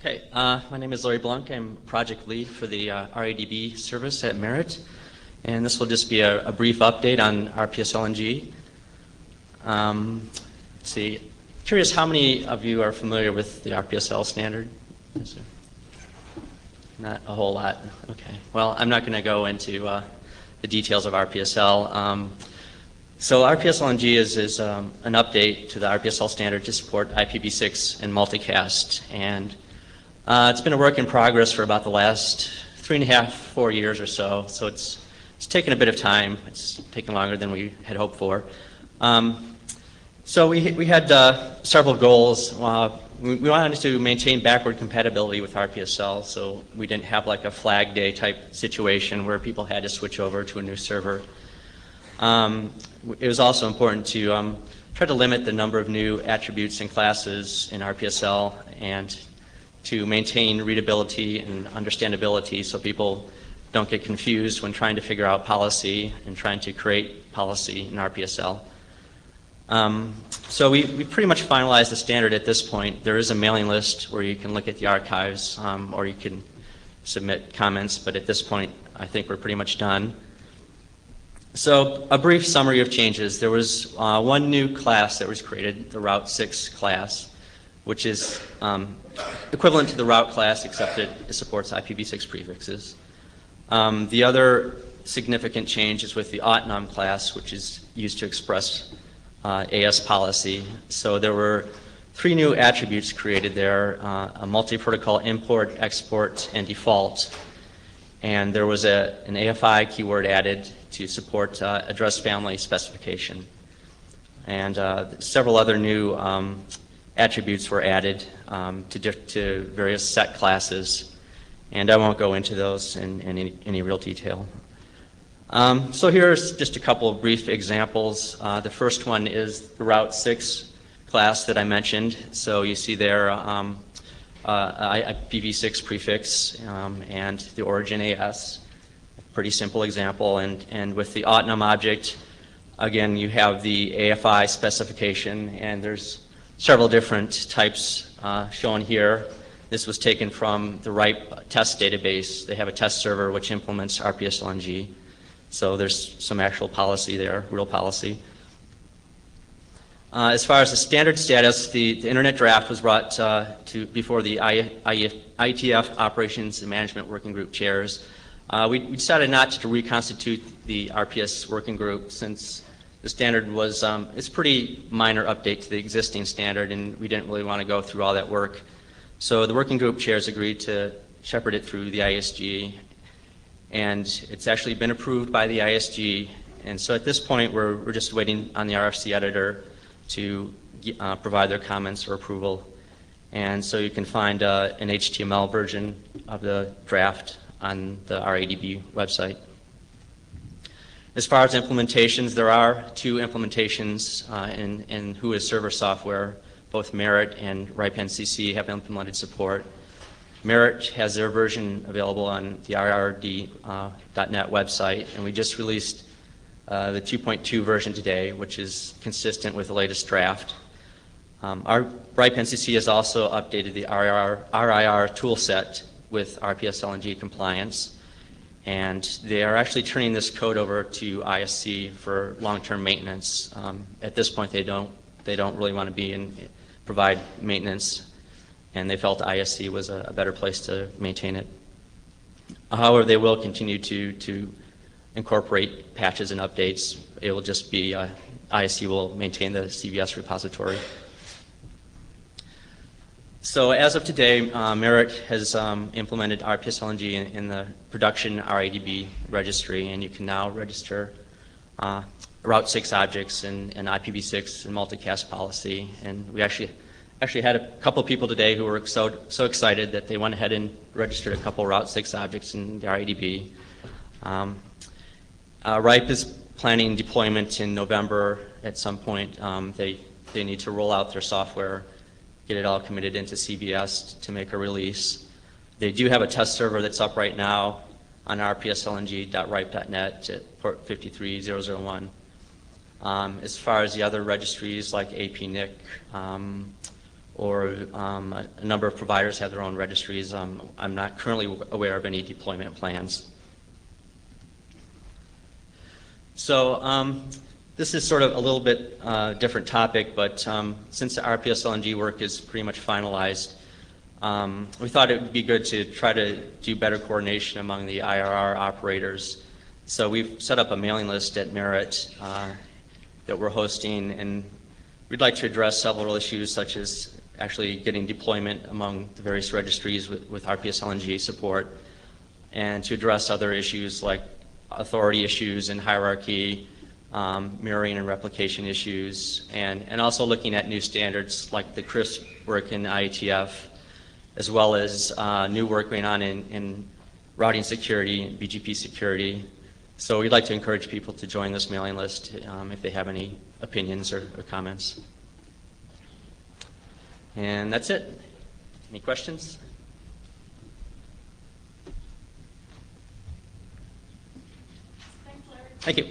Okay, my name is Larry Blunk. I'm project lead for the RADB service at Merit, and this will just be a brief update on RPSLng. Let's see, curious how many of you are familiar with the RPSL standard? Yes, sir. Not a whole lot. Okay, well, I'm not going to go into the details of RPSL. So RPSLng is an update to the RPSL standard to support IPv6 and multicast, and it's been a work in progress for about the last 3.5, 4 years or so. So it's taken a bit of time. It's taken longer than we had hoped for. So we had several goals. We wanted to maintain backward compatibility with RPSL, so we didn't have like a flag day type situation where people had to switch over to a new server. It was also important to try to limit the number of new attributes and classes in RPSL and to maintain readability and understandability so people don't get confused when trying to figure out policy and trying to create policy in RPSL. So we pretty much finalized the standard at this point. There is a mailing list where you can look at the archives or you can submit comments, but at this point I think we're pretty much done. So a brief summary of changes. There was one new class that was created, the Route 6 class, which is equivalent to the route class except it supports IPv6 prefixes. The other significant change is with the autonom class, which is used to express AS policy. So there were 3 new attributes created there, a multi-protocol import, export, and default. And there was an AFI keyword added to support address family specification. And several other new attributes were added to various set classes, and I won't go into those in any real detail. So here's just a couple of brief examples. The first one is the Route 6 class that I mentioned. So you see there IPv6 prefix and the origin AS. Pretty simple example. And with the autonom object, again, you have the AFI specification, and there's several different types shown here. This was taken from the RIPE test database. They have a test server which implements RPSLng. So there's some actual policy there, real policy. As far as the standard status, the internet draft was brought before the IETF Operations and Management Working Group chairs. We decided not to reconstitute the RPS working group since the standard was, it's a pretty minor update to the existing standard, and we didn't really want to go through all that work. So the working group chairs agreed to shepherd it through the ISG, and it's actually been approved by the ISG. And so at this point, we're just waiting on the RFC editor to provide their comments or approval. And so you can find an HTML version of the draft on the RADB website. As far as implementations, there are 2 implementations in Whois server software. Both Merit and RIPE NCC have implemented support. Merit has their version available on the irrd.net website, and we just released the 2.2 version today, which is consistent with the latest draft. Our RIPE NCC has also updated the RIR toolset with RPSLng compliance. And they are actually turning this code over to ISC for long-term maintenance. At this point, they don't really want to provide maintenance, and they felt ISC was a better place to maintain it. However, they will continue to incorporate patches and updates. It will just be ISC will maintain the CVS repository. So as of today, Merit has implemented RPSLng in the production RADB registry, and you can now register Route 6 objects and IPv6 and multicast policy. And we actually had a couple of people today who were so excited that they went ahead and registered a couple Route 6 objects in the RADB. RIPE is planning deployment in November at some point. They need to roll out their software, get it all committed into CVS to make a release. They do have a test server that's up right now on rpslng.ripe.net at port 53001. As far as the other registries like APNIC or a number of providers have their own registries. I'm not currently aware of any deployment plans. So this is sort of a little bit different topic, but since the RPSLng work is pretty much finalized, we thought it would be good to try to do better coordination among the IRR operators. So we've set up a mailing list at Merit that we're hosting, and we'd like to address several issues such as actually getting deployment among the various registries with RPSLng support, and to address other issues like authority issues and hierarchy, mirroring and replication issues, and also looking at new standards like the CRISP work in IETF, as well as new work going on in routing security and BGP security. So we'd like to encourage people to join this mailing list if they have any opinions or comments. And that's it. Any questions? Thanks, Larry. Thank you.